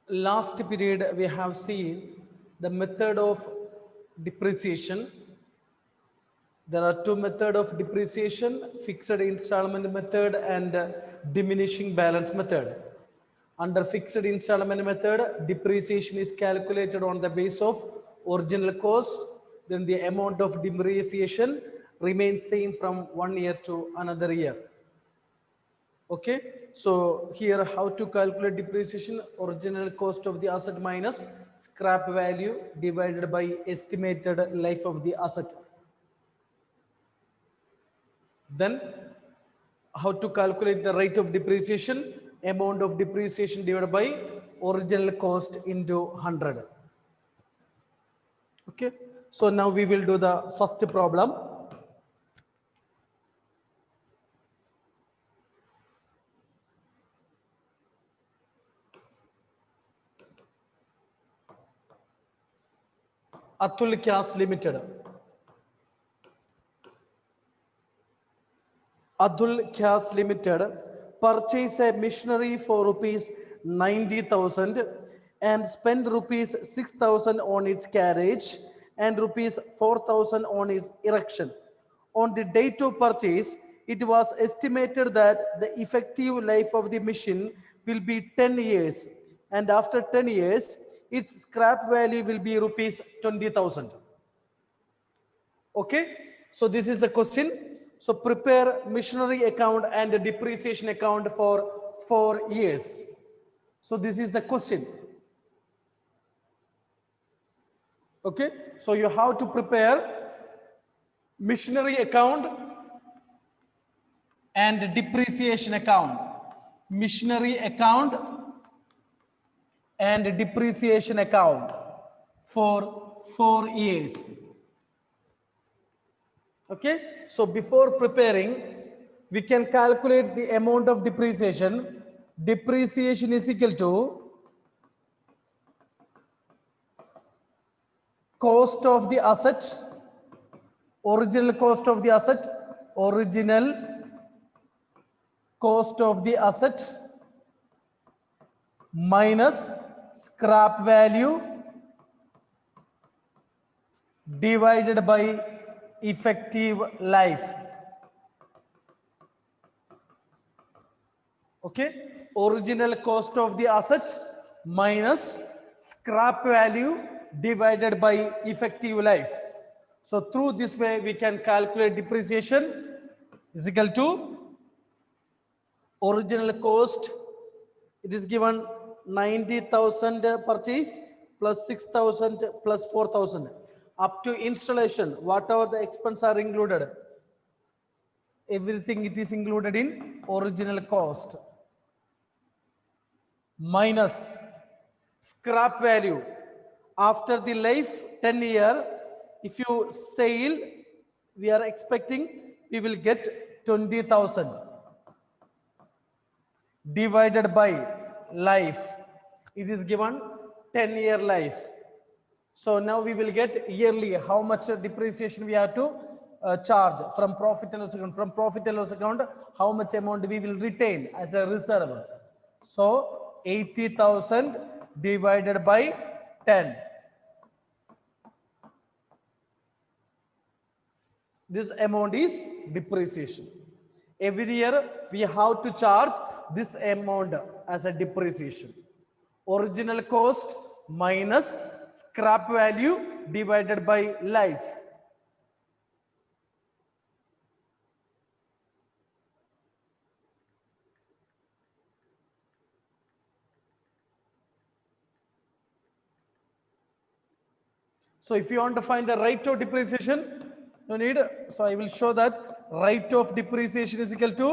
Last period we have seen the method of depreciation. There are two methods of depreciation: fixed installment method and diminishing balance method. Under fixed installment method, depreciation is calculated on the base of original cost. Then the amount of depreciation remains same from 1 year to another year. Okay, so here how to calculate depreciation: original cost of the asset minus scrap value divided by estimated life of the asset. Then how to calculate the rate of depreciation: amount of depreciation divided by original cost into 100. Okay, so now we will do the first problem. Atul Kyas Limited. Atul Kyas Limited purchase a machinery for rupees 90,000 and spend rupees 6,000 on its carriage and rupees 4,000 on its erection. On the date of purchase, it was estimated that the effective life of the machine will be 10 years, and after 10 years, its scrap value will be rupees 20,000. Okay, so this is the question. So prepare machinery account and a depreciation account for 4 years. So this is the question. Okay, so you have to prepare machinery account and depreciation account. Machinery account and depreciation account for 4 years. Okay, so before preparing, we can calculate the amount of depreciation. Depreciation is equal to cost of the asset, original cost of the asset, original cost of the asset minus scrap value divided by effective life. Okay, original cost of the asset minus scrap value divided by effective life. So through this way we can calculate depreciation is equal to original cost. It is given 90,000 purchased plus 6,000 plus 4,000 up to installation. Whatever the expense are included, everything it is included in original cost minus scrap value. After the life 10 year, if you sale, we are expecting we will get 20,000 divided by life. It is given 10-year life. So now we will get yearly how much depreciation we have to charge from profit and loss account. From profit and loss account, how much amount we will retain as a reserve. So 80,000 divided by 10. This amount is depreciation. Every year we have to charge this amount as a depreciation. Original cost minus scrap value divided by life. So if you want to find the rate of depreciation, no need. So I will show that rate of depreciation is equal to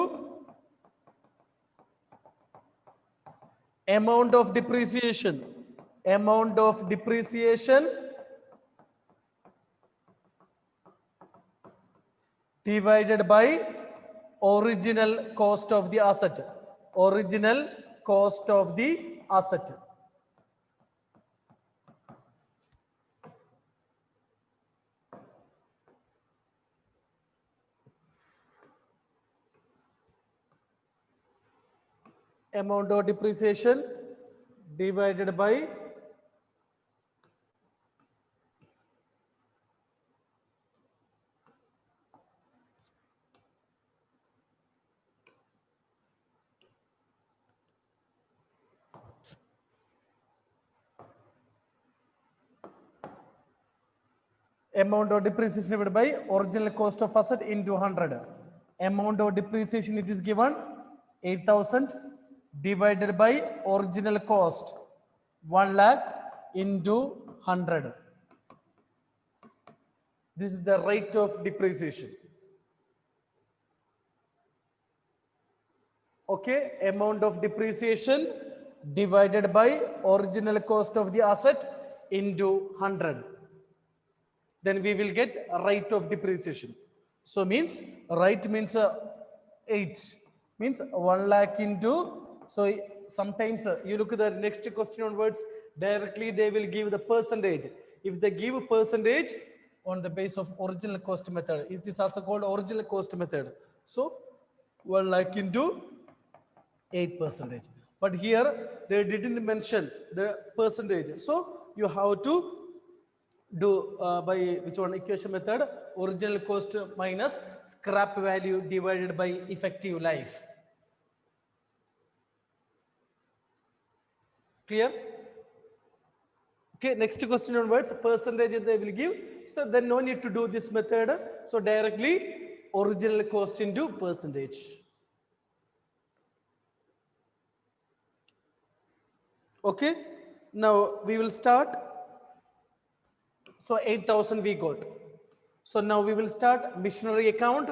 amount of depreciation. Amount of depreciation divided by original cost of the asset. Original cost of the asset. Amount of depreciation divided by amount of depreciation divided by original cost of asset into 100. Amount of depreciation it is given 8,000 divided by original cost 1 lakh into 100. This is the rate of depreciation. Okay, amount of depreciation divided by original cost of the asset into 100. Then we will get a rate of depreciation. So means rate means 8 means 1 lakh into. So sometimes you look at the next question onwards, directly they will give the percentage. If they give a percentage on the base of original cost method, it is also called original cost method. So 1 lakh into 8%. But here they didn't mention the percentage. So you have to do by which one equation method? Original cost minus scrap value divided by effective life. Clear? Okay, next question onwards, percentage they will give. So then no need to do this method. So directly original cost into percentage. Okay, now we will start. So 8,000 we got. So now we will start machinery account.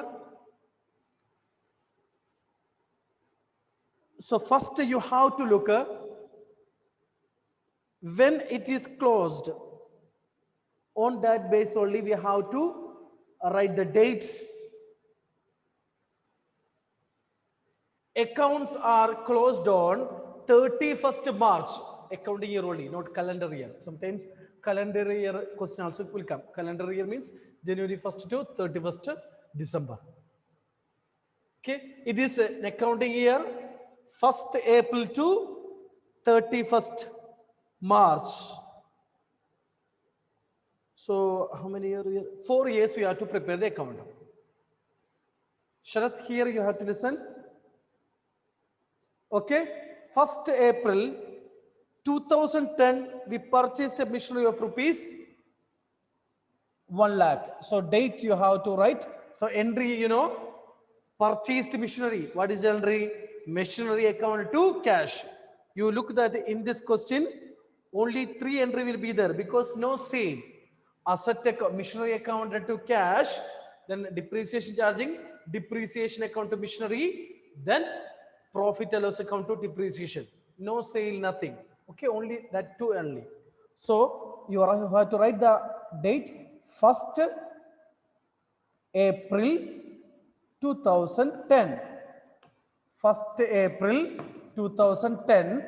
So first you have to look when it is closed. On that base only we have to write the dates. Accounts are closed on 31st March. Accounting year only, not calendar year. Sometimes calendar year question also will come. Calendar year means January 1st to 31st December. Okay, it is an accounting year 1st April to 31st March. So how many years? 4 years we have to prepare the account. Sharath, here you have to listen. Okay, 1st April 2010 we purchased a machinery of rupees 1 lakh. So date you have to write. So entry, you know, purchased machinery. What is the entry? Machinery account to cash. You look that in this question, only 3 entry will be there because no sale. Asset account, machinery account to cash, then depreciation charging, depreciation account to machinery, then profit and loss account to depreciation. No sale, nothing. Okay, only that 2 only. So you have to write the date 1st April 2010. 1st April 2010.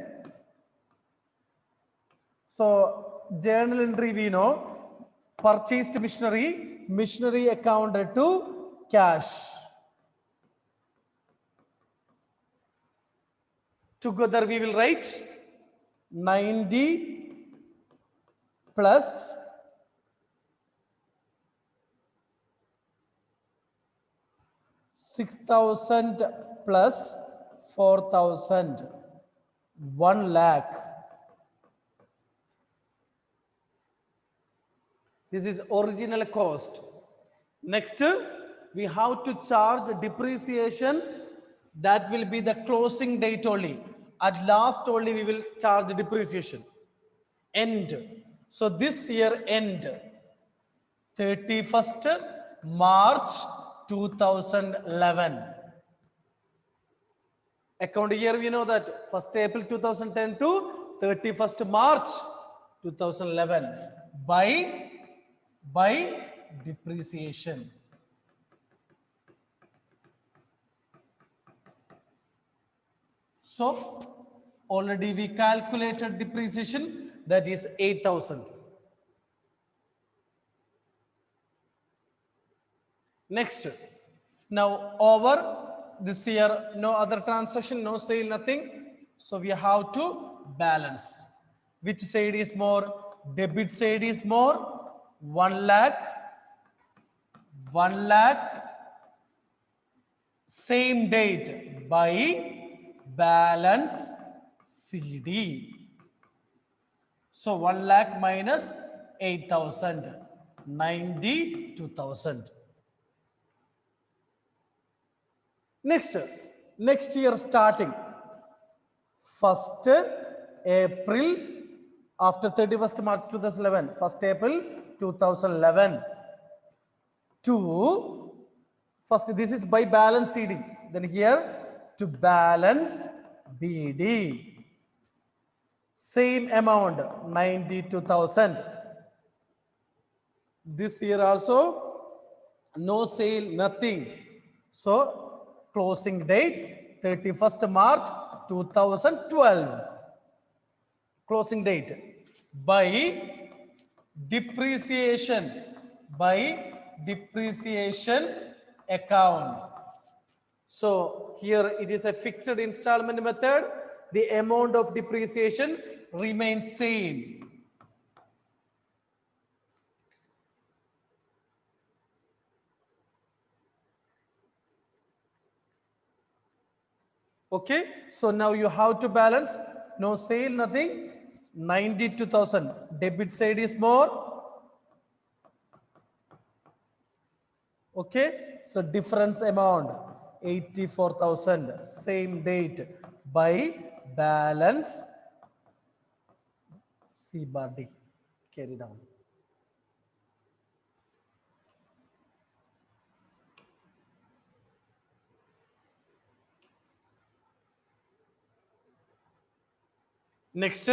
So journal entry we know, purchased machinery, machinery account to cash. Together we will write 90 plus 6,000 plus 4,000, 1 lakh. This is original cost. Next, we have to charge depreciation. That will be the closing date only. At last only we will charge depreciation. End. So this year end 31st March 2011. Account year we know that 1st April 2010 to 31st March 2011 by depreciation. So already we calculated depreciation, that is 8,000. Next, now over this year, no other transaction, no sale, nothing. So we have to balance. Which side is more? Debit side is more. 1 lakh, 1 lakh, same date by balance CD. So 1 lakh minus 8,000, 92,000. Next year starting 1st April after 31st March 2011, 1st April 2011 to first, this is by balance CD, then here to balance BD, same amount 92,000. This year also no sale, nothing. So closing date 31st March 2012. Closing date by depreciation account. So here it is a fixed installment method. The amount of depreciation remains same. Okay, so now you have to balance. No sale, nothing. 92,000. Debit side is more. Okay, so difference amount 84,000. Same date by balance C bar D. Carry down. Next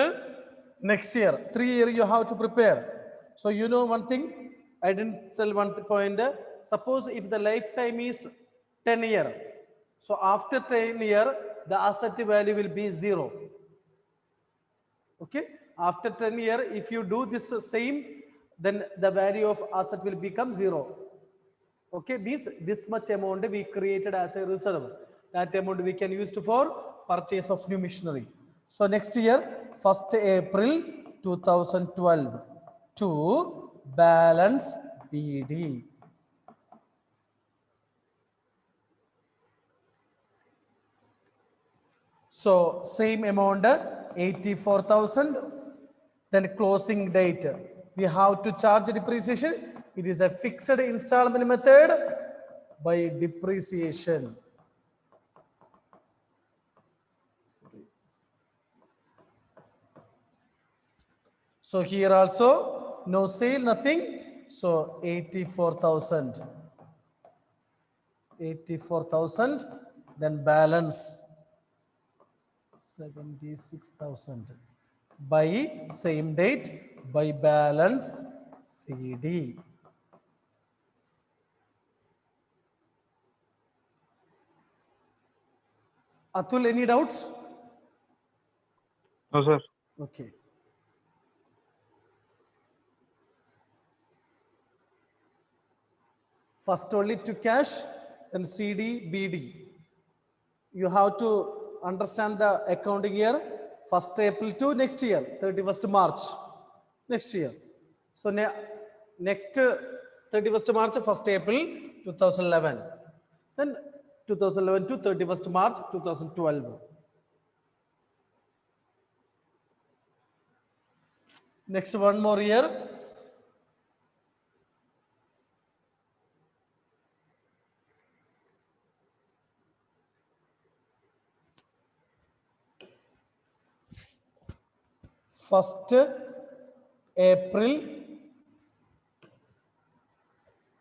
year, 3 year you have to prepare. So you know one thing, I didn't tell one point. Suppose if the lifetime is 10 year, so after 10 year, the asset value will be 0. Okay, after 10 year, if you do this same, then the value of asset will become 0. Okay, means this much amount we created as a reserve. That amount we can use for purchase of new machinery. So next year, 1st April 2012 to balance BD. So same amount 84,000. Then closing date. We have to charge depreciation. It is a fixed installment method by depreciation. So here also no sale, nothing. So 84,000. 84,000. Then balance 76,000 by same date by balance CD. Atul, any doubts? No, sir. Okay. First only to cash, then CD, BD. You have to understand the accounting year, 1st April to next year, 31st March, next year. So next 31st March, 1st April 2011. Then 2011 to 31st March 2012. Next one more year. First April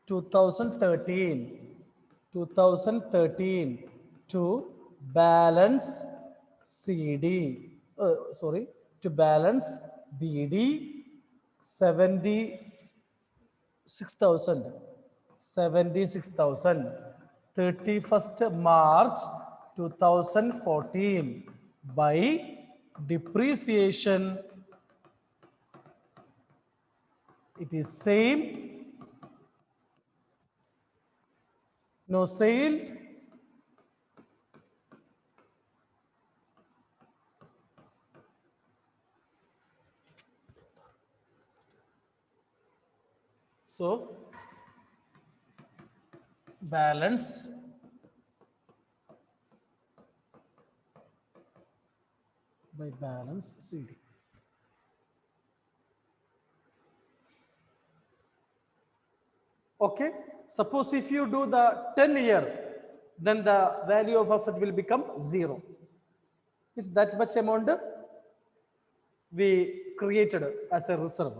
2013 to balance CD. To balance BD 76,000. 31st March 2014 by depreciation. It is same. No sale. So balance by balance CD. Okay, suppose if you do the 10-year, then the value of asset will become 0. It's that much amount we created as a reserve.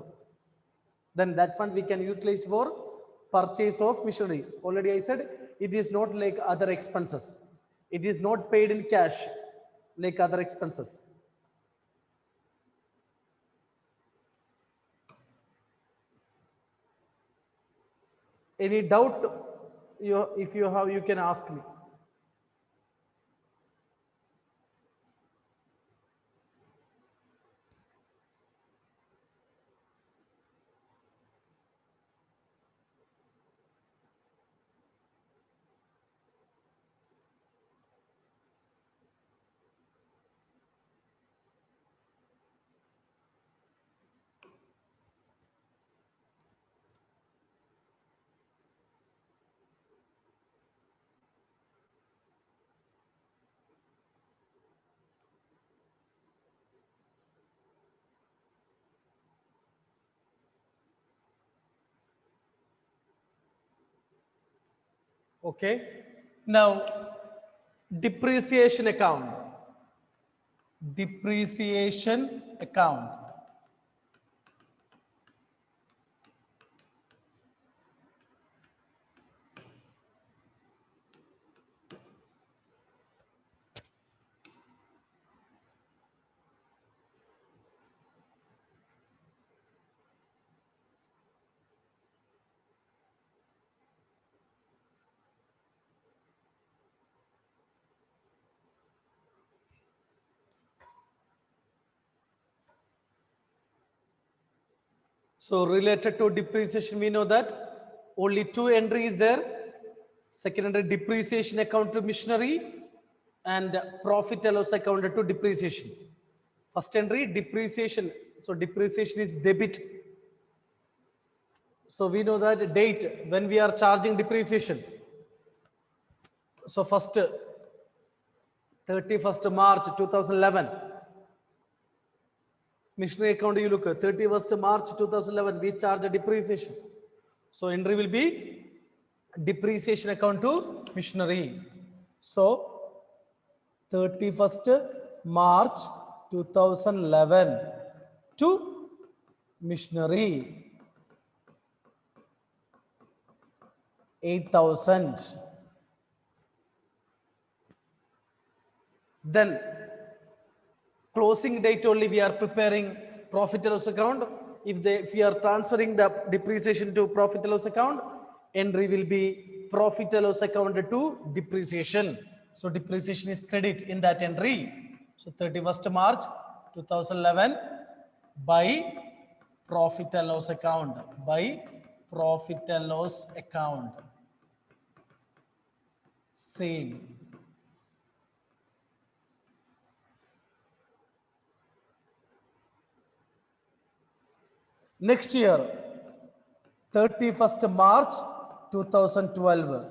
Then that fund we can utilize for purchase of machinery. Already I said it is not like other expenses. It is not paid in cash like other expenses. Any doubt if you have, you can ask me. Okay. Now, depreciation account. Depreciation account. So related to depreciation, we know that only two entries there. Second entry, depreciation account to machinery, and profit and loss account to depreciation. First entry, depreciation. So depreciation is debit. So we know that date when we are charging depreciation. So first 31st March 2011. Machinery account you look at 31st March 2011, we charge a depreciation. So entry will be depreciation account to machinery. So 31st March 2011 to machinery 8,000. Then closing date only we are preparing profit and loss account. If we are transferring the depreciation to profit and loss account, entry will be profit and loss account to depreciation. So depreciation is credit in that entry. So 31st March 2011 by profit and loss account, by profit and loss account. Same. Next year, 31st March 2012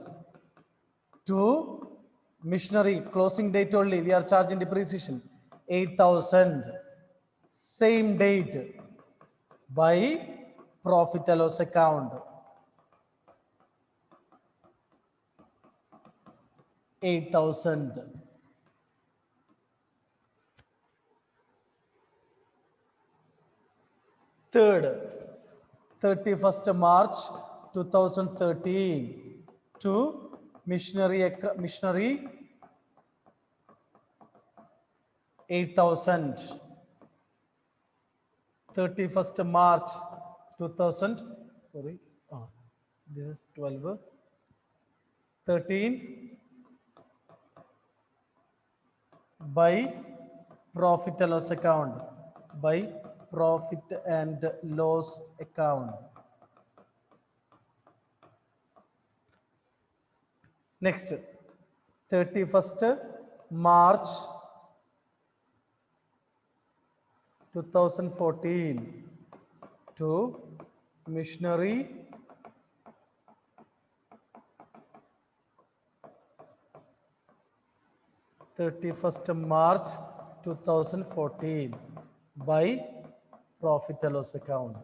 to machinery, closing date only, we are charging depreciation 8,000. Same date by profit and loss account 8,000. Third, 31st March 2013 to machinery 8,000. 31st March 2000, sorry, this is 12, 13 by profit and loss account, by profit and loss account. Next, 31st March 2014 to machinery 31st March 2014 by profit and loss account.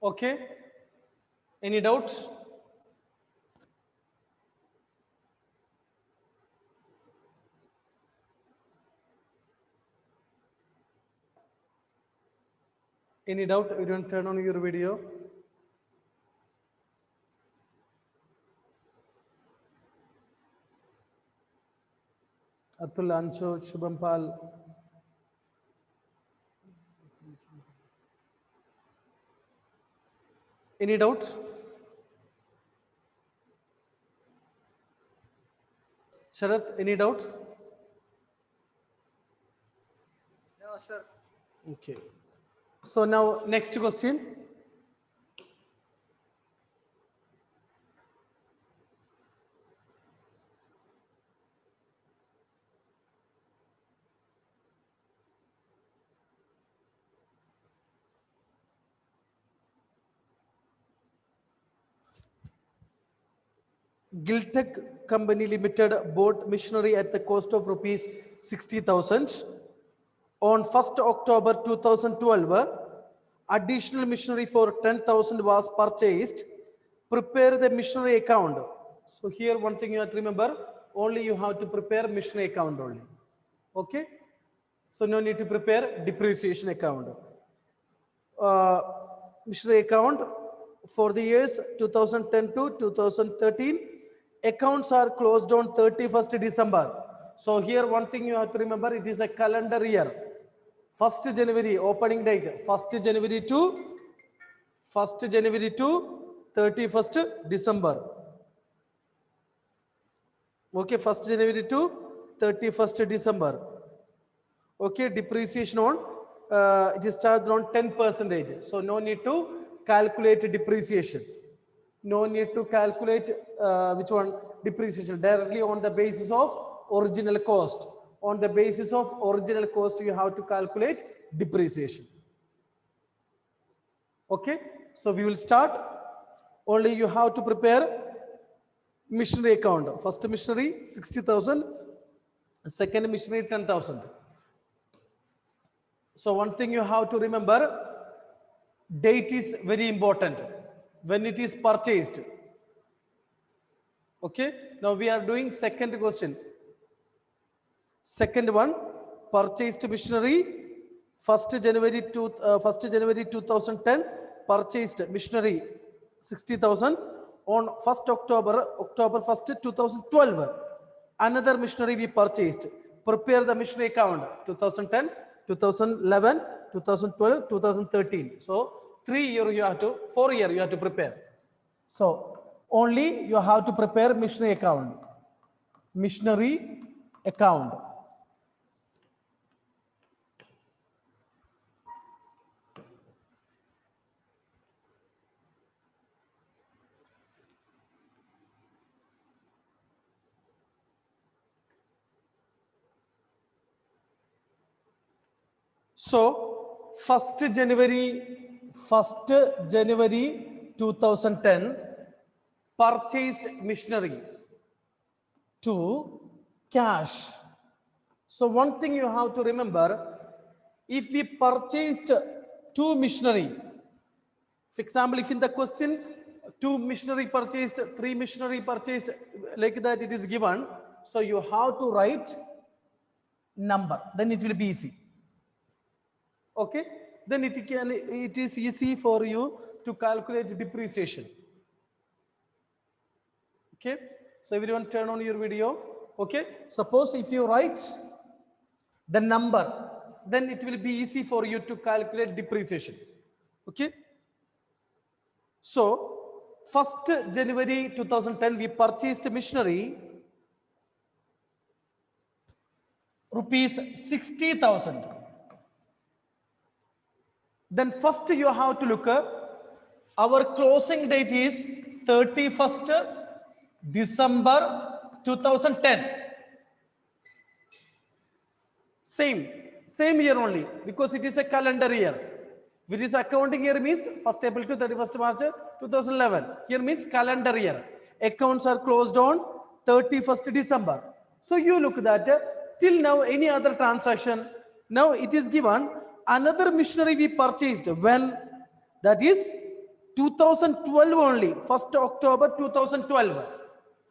Okay, any doubts? Any doubt? You don't turn on your video. Atul, Ancho, Shubham Pal. Any doubts? Sharath, any doubt? No, sir. Okay. So now next question. Giltech Company Limited bought machinery at the cost of rupees 60,000. On 1st October 2012, additional machinery for 10,000 was purchased. Prepare the machinery account. So here one thing you have to remember, only you have to prepare machinery account only. Okay? So no need to prepare depreciation account. Machinery account for the years 2010 to 2013. Accounts are closed on 31st December. So here one thing you have to remember, it is a calendar year. 1st January opening date, 1st January to 31st December. Okay, 1st January to 31st December. Okay, depreciation on, it is charged on 10%. So no need to calculate depreciation. No need to calculate which one depreciation, directly on the basis of original cost. On the basis of original cost, you have to calculate depreciation. Okay, so we will start. Only you have to prepare machinery account. First machinery 60,000, second machinery 10,000. So one thing you have to remember, date is very important when it is purchased. Okay, now we are doing second question. Second one, purchased machinery 1st January 2010, purchased machinery 60,000. On 1st October 1st 2012, another machinery we purchased. Prepare the machinery account 2010, 2011, 2012, 2013. So 4 year you have to prepare. So only you have to prepare machinery account. Machinery account. So 1st January 2010 purchased machinery to cash. So one thing you have to remember, if we purchased 2 machinery, for example, if in the question 2 machinery purchased, 3 machinery purchased, like that it is given, so you have to write number, then it will be easy. Okay, then it is easy for you to calculate depreciation. Okay, so everyone turn on your video. Okay, suppose if you write the number, then it will be easy for you to calculate depreciation. Okay, so 1st January 2010 we purchased machinery rupees 60,000. Then first you have to look at our closing date is 31st December 2010. Same year only, because it is a calendar year. Which is accounting year means 1st April to 31st March 2011. Here means calendar year. Accounts are closed on 31st December. So you look that till now any other transaction, now it is given another machinery we purchased when, that is 2012 only, 1st October 2012.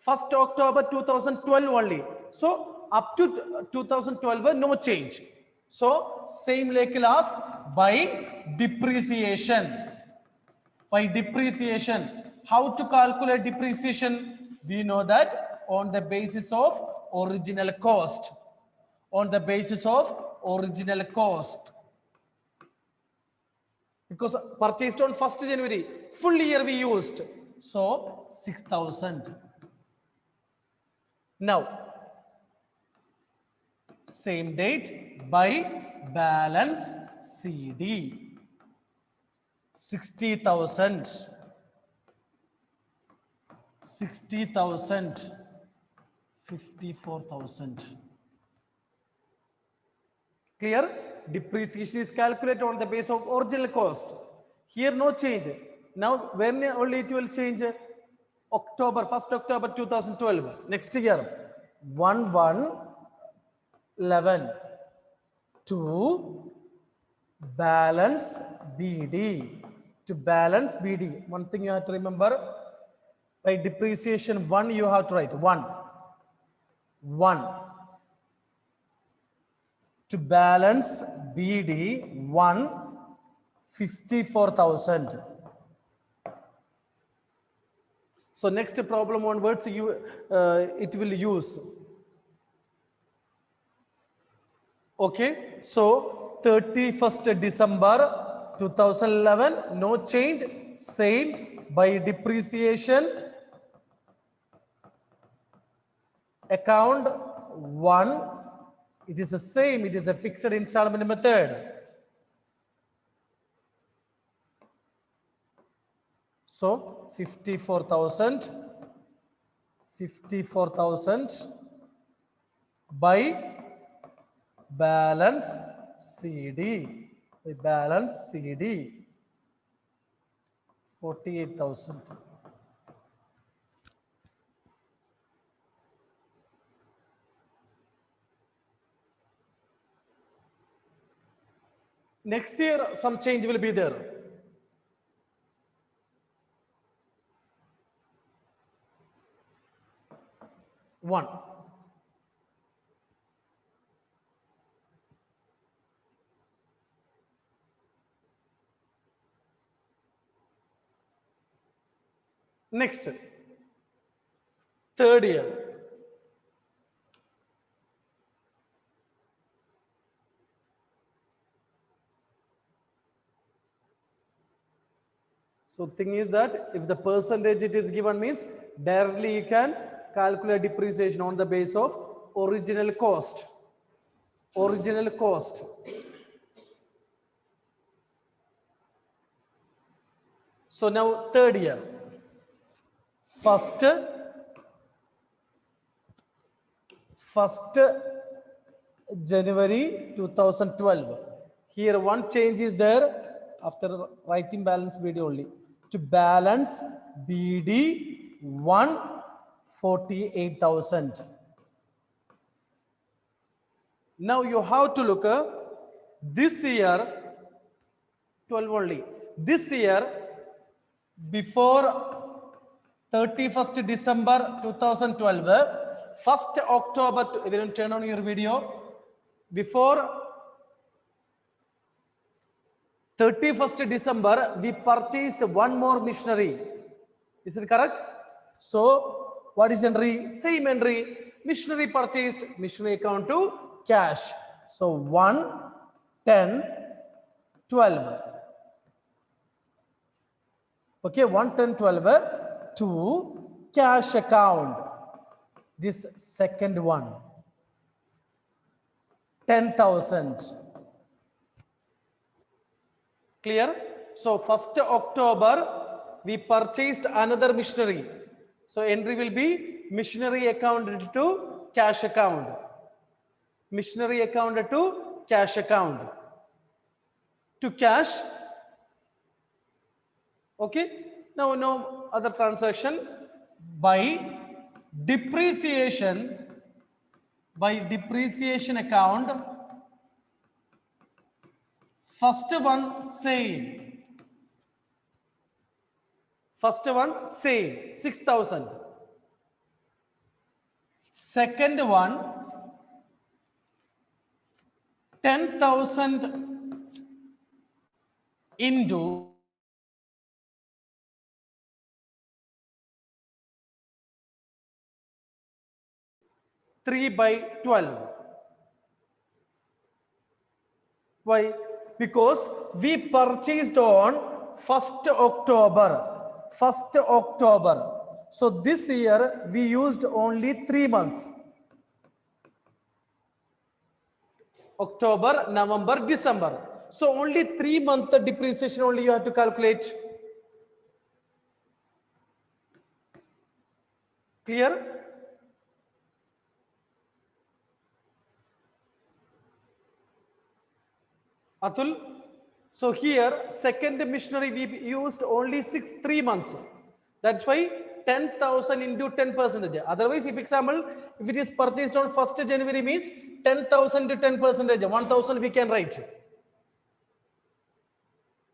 1st October 2012 only. So up to 2012 no change. So same like last, by depreciation. By depreciation, how to calculate depreciation? We know that on the basis of original cost. On the basis of original cost. Because purchased on 1st January, full year we used. So 6,000. Now, same date by balance CD. 60,000. 60,000. 54,000. Clear? Depreciation is calculated on the basis of original cost. Here no change. Now when only it will change? October, 1st October 2012. Next year, 1/1/11 to balance BD. To balance BD. One thing you have to remember, by depreciation 1 you have to write 1. To balance BD 1, 54,000. So next problem onwards it will use. Okay, so 31st December 2011 no change, same by depreciation account 1. It is the same, it is a fixed installment method. So 54,000 by balance CD. By balance CD 48,000. Next year some change will be there. One. Next, 3rd year. So thing is that if the percentage it is given means directly you can calculate depreciation on the base of original cost. Original cost. So now 3rd year. 1st January 2012. Here one change is there after writing balance BD only. To balance BD 148,000. Now you have to look this year 12 only. This year before 31st December 2012, 1st October, you will turn on your video. Before 31st December, we purchased one more machinery. Is it correct? So, what is entry? Same entry. Machinery purchased, machinery account to cash. So, 1, 10, 12. Okay, 1, 10, 12 to cash account. This second one. 10,000. Clear? So 1st October, we purchased another machinery. So entry will be machinery account to cash account. Machinery account to cash account. To cash. Okay. Now no other transaction. By depreciation account, first one same. First one same, 6,000. Second one, 10,000 into 3/12. Why? Because we purchased on 1st October. 1st October. So this year we used only 3 months. October, November, December. So only 3 month depreciation only you have to calculate. Clear? Atul? So here second machinery we used only 3 months. That's why 10,000 into 10%. Otherwise, if example, if it is purchased on 1st January means 10,000 to 10%, 1,000 we can write.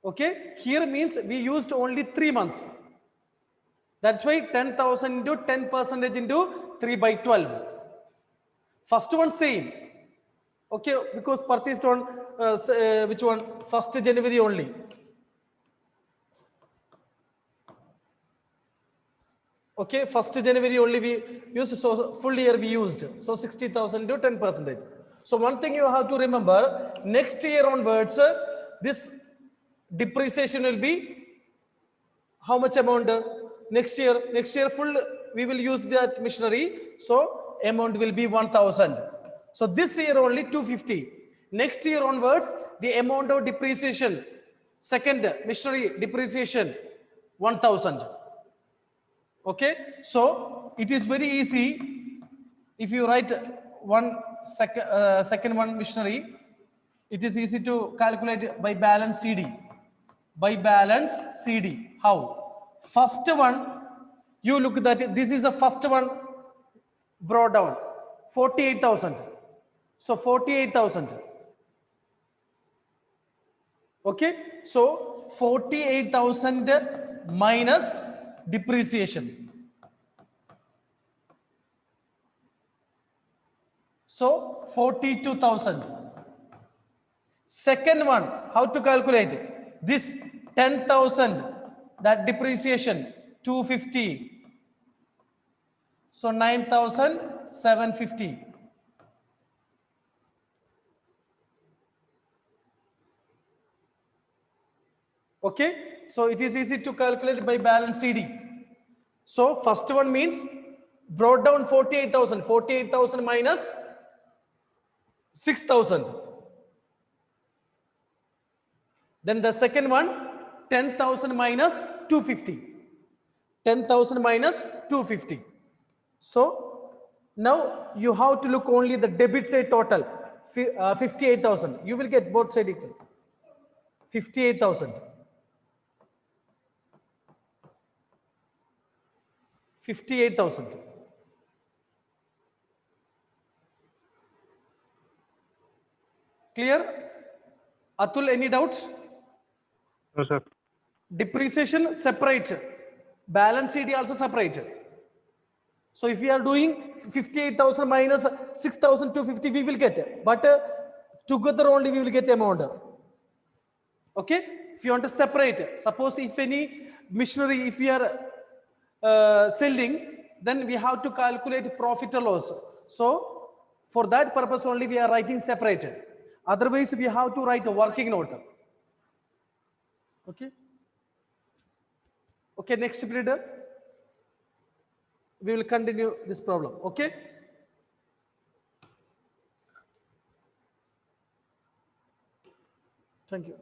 Okay, here means we used only 3 months. That's why 10,000 into 10% into 3/12. First one same. Okay, because purchased on which one? 1st January only. Okay, 1st January only we used, so full year we used. So 60,000 to 10%. So one thing you have to remember, next year onwards, this depreciation will be how much amount? Next year full we will use that machinery. So amount will be 1,000. So this year only 250. Next year onwards, the amount of depreciation, second machinery depreciation, 1,000. Okay, so it is very easy. If you write second one machinery, it is easy to calculate by balance CD. By balance CD. How? First one, you look that this is the first one brought down, 48,000. So 48,000. Okay, so 48,000 minus depreciation. So 42,000. Second one, how to calculate? This 10,000, that depreciation, 250. So 9,750. Okay, so it is easy to calculate by balance CD. So first one means brought down 48,000. 48,000 minus 6,000. Then the second one, 10,000 minus 250. 10,000 minus 250. So now you have to look only the debit side total, 58,000. You will get both side equal. 58,000. 58,000. Clear? Atul, any doubts? No, sir. Depreciation separate. Balance sheet also separate. So if we are doing 58,000 minus 6,250, we will get. But together only we will get amount. Okay? If you want to separate, suppose if any machinery, if we are selling, then we have to calculate profit or loss. So for that purpose only we are writing separated. Otherwise we have to write a working note. Okay? Okay, next period. We will continue this problem. Okay? Thank you.